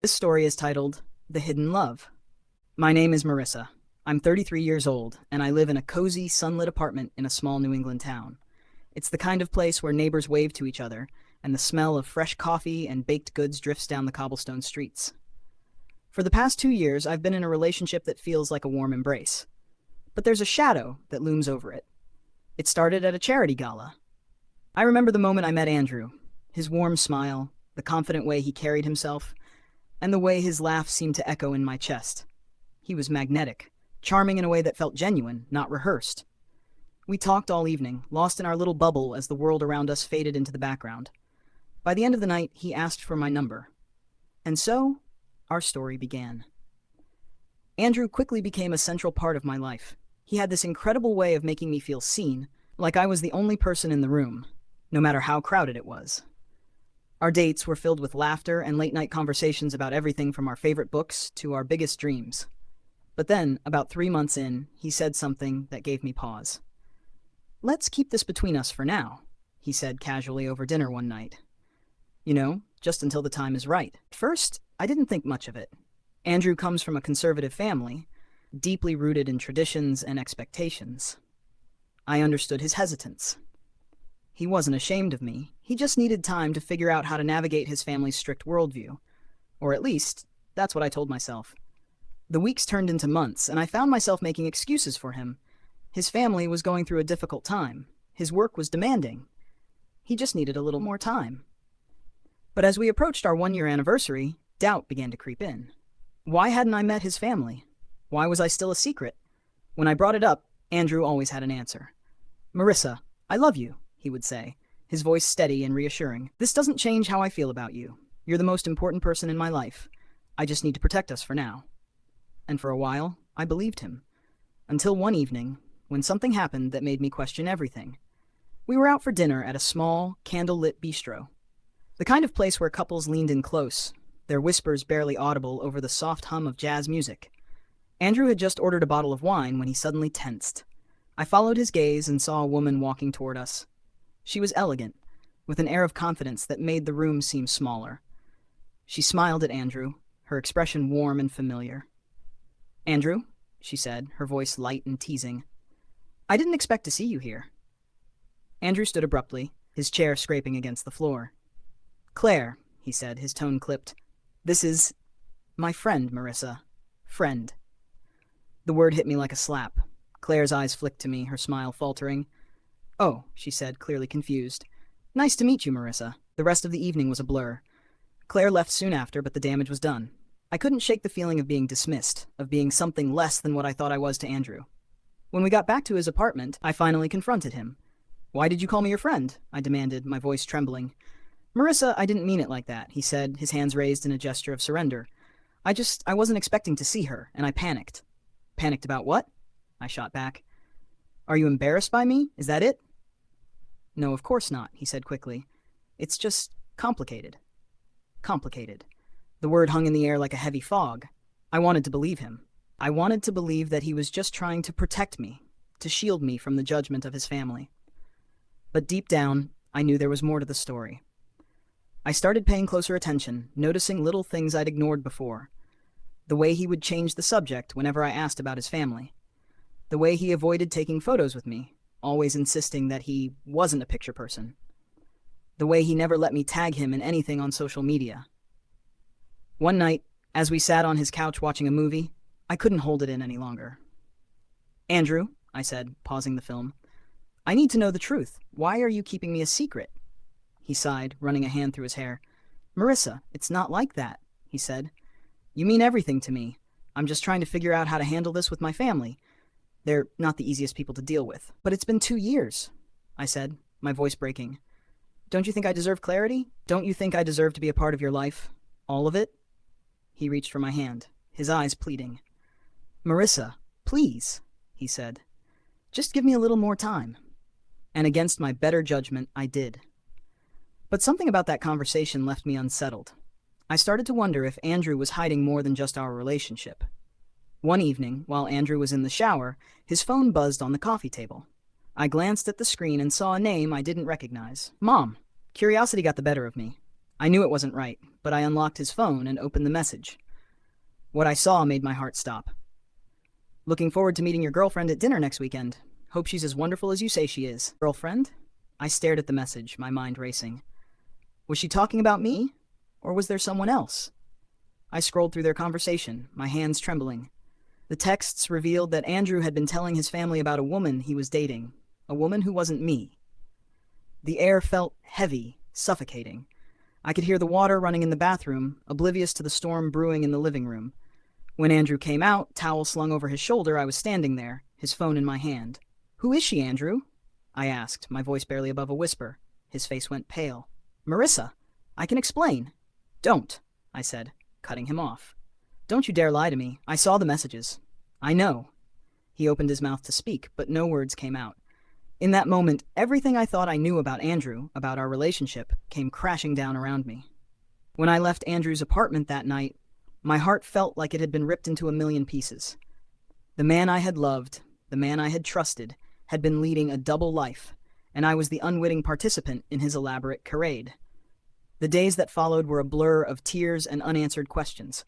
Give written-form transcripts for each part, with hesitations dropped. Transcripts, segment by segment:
This story is titled The Hidden Love. My name is Marissa. I'm 33 years old, and I live in a cozy, sunlit apartment in a small New England town. It's the kind of place where neighbors wave to each other, and the smell of fresh coffee and baked goods drifts down the cobblestone streets. For the past 2 years, I've been in a relationship that feels like a warm embrace. But there's a shadow that looms over it. It started at a charity gala. I remember the moment I met Andrew, his warm smile, the confident way he carried himself, and the way his laugh seemed to echo in my chest. He was magnetic, charming in a way that felt genuine, not rehearsed. We talked all evening, lost in our little bubble as the world around us faded into the background. By the end of the night, he asked for my number. And so, our story began. Andrew quickly became a central part of my life. He had this incredible way of making me feel seen, like I was the only person in the room, no matter how crowded it was. Our dates were filled with laughter and late-night conversations about everything from our favorite books to our biggest dreams. But then, about 3 months in, he said something that gave me pause. "Let's keep this between us for now," he said casually over dinner one night. You know, just until the time is right. At first, I didn't think much of it. Andrew comes from a conservative family, deeply rooted in traditions and expectations. I understood his hesitance. He wasn't ashamed of me. He just needed time to figure out how to navigate his family's strict worldview. Or at least, that's what I told myself. The weeks turned into months, and I found myself making excuses for him. His family was going through a difficult time. His work was demanding. He just needed a little more time. But as we approached our 1-year anniversary, doubt began to creep in. Why hadn't I met his family? Why was I still a secret? When I brought it up, Andrew always had an answer. "Marissa, I love you," he would say, his voice steady and reassuring. "This doesn't change how I feel about you. You're the most important person in my life. I just need to protect us for now." And for a while, I believed him. Until one evening, when something happened that made me question everything. We were out for dinner at a small, candle-lit bistro. The kind of place where couples leaned in close, their whispers barely audible over the soft hum of jazz music. Andrew had just ordered a bottle of wine when he suddenly tensed. I followed his gaze and saw a woman walking toward us. She was elegant, with an air of confidence that made the room seem smaller. She smiled at Andrew, her expression warm and familiar. "Andrew," she said, her voice light and teasing. "I didn't expect to see you here." Andrew stood abruptly, his chair scraping against the floor. "Claire," he said, his tone clipped. "This is my friend, Marissa. Friend." The word hit me like a slap. Claire's eyes flicked to me, her smile faltering. "Oh," she said, clearly confused. "Nice to meet you, Marissa." The rest of the evening was a blur. Claire left soon after, but the damage was done. I couldn't shake the feeling of being dismissed, of being something less than what I thought I was to Andrew. When we got back to his apartment, I finally confronted him. "Why did you call me your friend?" I demanded, my voice trembling. "Marissa, I didn't mean it like that," he said, his hands raised in a gesture of surrender. I wasn't expecting to see her, and I panicked." "Panicked about what?" I shot back. "Are you embarrassed by me? Is that it?" "No, of course not," he said quickly. "It's just complicated." Complicated. The word hung in the air like a heavy fog. I wanted to believe him. I wanted to believe that he was just trying to protect me, to shield me from the judgment of his family. But deep down, I knew there was more to the story. I started paying closer attention, noticing little things I'd ignored before. The way he would change the subject whenever I asked about his family. The way he avoided taking photos with me, always insisting that he wasn't a picture person. The way he never let me tag him in anything on social media. One night, as we sat on his couch watching a movie, I couldn't hold it in any longer. "Andrew," I said, pausing the film, "I need to know the truth. Why are you keeping me a secret?" He sighed, running a hand through his hair. "Marissa, it's not like that," he said. "You mean everything to me. I'm just trying to figure out how to handle this with my family. They're not the easiest people to deal with." "But it's been 2 years," I said, my voice breaking. "Don't you think I deserve clarity? Don't you think I deserve to be a part of your life? All of it?" He reached for my hand, his eyes pleading. "Marissa, please," he said. "Just give me a little more time." And against my better judgment, I did. But something about that conversation left me unsettled. I started to wonder if Andrew was hiding more than just our relationship. One evening, while Andrew was in the shower, his phone buzzed on the coffee table. I glanced at the screen and saw a name I didn't recognize. "Mom." Curiosity got the better of me. I knew it wasn't right, but I unlocked his phone and opened the message. What I saw made my heart stop. Looking forward to meeting your girlfriend at dinner next weekend. Hope she's as wonderful as you say she is. Girlfriend? I stared at the message, my mind racing. Was she talking about me? Or was there someone else? I scrolled through their conversation, my hands trembling. The texts revealed that Andrew had been telling his family about a woman he was dating, a woman who wasn't me. The air felt heavy, suffocating. I could hear the water running in the bathroom, oblivious to the storm brewing in the living room. When Andrew came out, towel slung over his shoulder, I was standing there, his phone in my hand. "Who is she, Andrew?" I asked, my voice barely above a whisper. His face went pale. "Marissa, I can explain." "Don't," I said, cutting him off. "Don't you dare lie to me. I saw the messages." "I know." He opened his mouth to speak, but no words came out. In that moment, everything I thought I knew about Andrew, about our relationship, came crashing down around me. When I left Andrew's apartment that night, my heart felt like it had been ripped into a million pieces. The man I had loved, the man I had trusted, had been leading a double life, and I was the unwitting participant in his elaborate charade. The days that followed were a blur of tears and unanswered questions.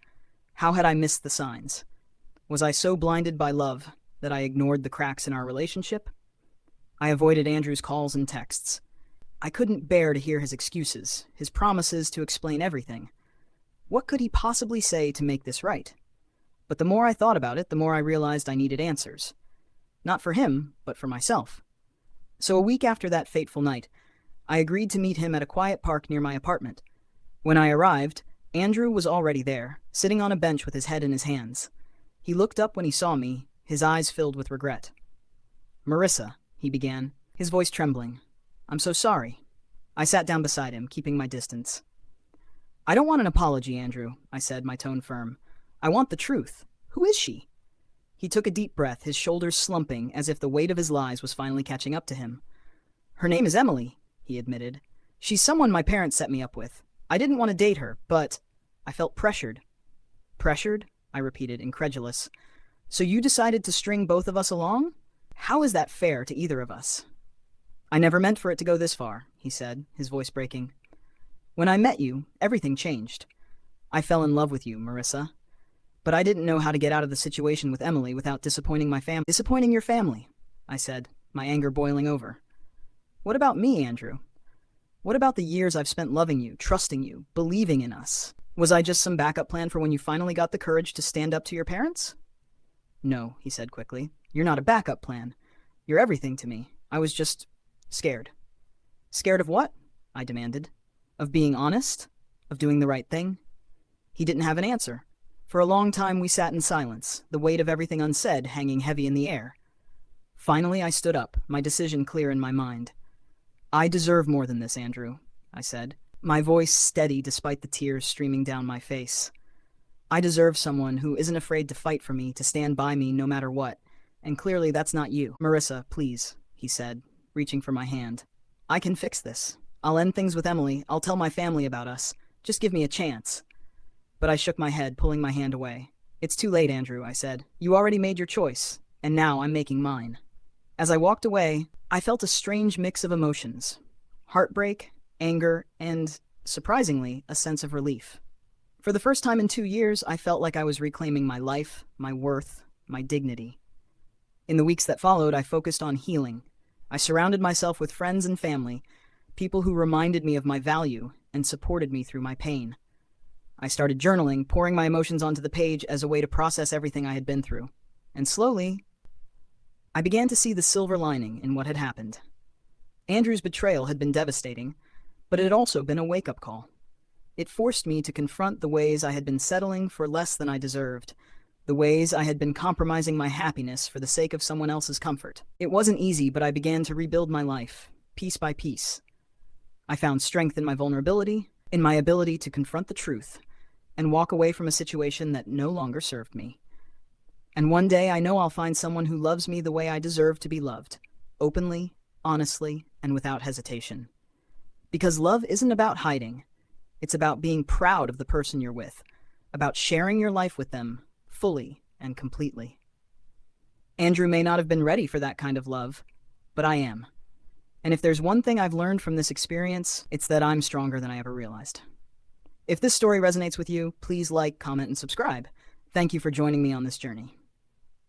How had I missed the signs? Was I so blinded by love that I ignored the cracks in our relationship? I avoided Andrew's calls and texts. I couldn't bear to hear his excuses, his promises to explain everything. What could he possibly say to make this right? But the more I thought about it, the more I realized I needed answers. Not for him, but for myself. So a week after that fateful night, I agreed to meet him at a quiet park near my apartment. When I arrived, Andrew was already there, sitting on a bench with his head in his hands. He looked up when he saw me, his eyes filled with regret. "Marissa," he began, his voice trembling. "I'm so sorry." I sat down beside him, keeping my distance. "I don't want an apology, Andrew," I said, my tone firm. "I want the truth. Who is she?" He took a deep breath, his shoulders slumping as if the weight of his lies was finally catching up to him. "Her name is Emily," he admitted. "She's someone my parents set me up with. I didn't want to date her, but I felt pressured." "Pressured?" I repeated, incredulous. "So you decided to string both of us along? How is that fair to either of us?" "I never meant for it to go this far," he said, his voice breaking. "When I met you, everything changed. I fell in love with you, Marissa. But I didn't know how to get out of the situation with Emily without disappointing my family." "Disappointing your family," I said, my anger boiling over. "What about me, Andrew? What about the years I've spent loving you, trusting you, believing in us? Was I just some backup plan for when you finally got the courage to stand up to your parents?" "No," he said quickly. "You're not a backup plan. You're everything to me. I was just scared." "Scared of what?" I demanded. "Of being honest? Of doing the right thing?" He didn't have an answer. For a long time we sat in silence, the weight of everything unsaid hanging heavy in the air. Finally I stood up, my decision clear in my mind. "I deserve more than this, Andrew," I said, my voice steady despite the tears streaming down my face. "I deserve someone who isn't afraid to fight for me, to stand by me no matter what, and clearly that's not you." "Marissa, please," he said, reaching for my hand. "I can fix this. I'll end things with Emily. I'll tell my family about us. Just give me a chance." But I shook my head, pulling my hand away. "It's too late, Andrew," I said. "You already made your choice, and now I'm making mine." As I walked away, I felt a strange mix of emotions. Heartbreak, anger, and, surprisingly, a sense of relief. For the first time in 2 years, I felt like I was reclaiming my life, my worth, my dignity. In the weeks that followed, I focused on healing. I surrounded myself with friends and family, people who reminded me of my value and supported me through my pain. I started journaling, pouring my emotions onto the page as a way to process everything I had been through. And slowly, I began to see the silver lining in what had happened. Andrew's betrayal had been devastating, but it had also been a wake-up call. It forced me to confront the ways I had been settling for less than I deserved, the ways I had been compromising my happiness for the sake of someone else's comfort. It wasn't easy, but I began to rebuild my life, piece by piece. I found strength in my vulnerability, in my ability to confront the truth, and walk away from a situation that no longer served me. And one day I know I'll find someone who loves me the way I deserve to be loved, openly, honestly, and without hesitation. Because love isn't about hiding. It's about being proud of the person you're with, about sharing your life with them fully and completely. Andrew may not have been ready for that kind of love, but I am. And if there's one thing I've learned from this experience, it's that I'm stronger than I ever realized. If this story resonates with you, please like, comment, and subscribe. Thank you for joining me on this journey.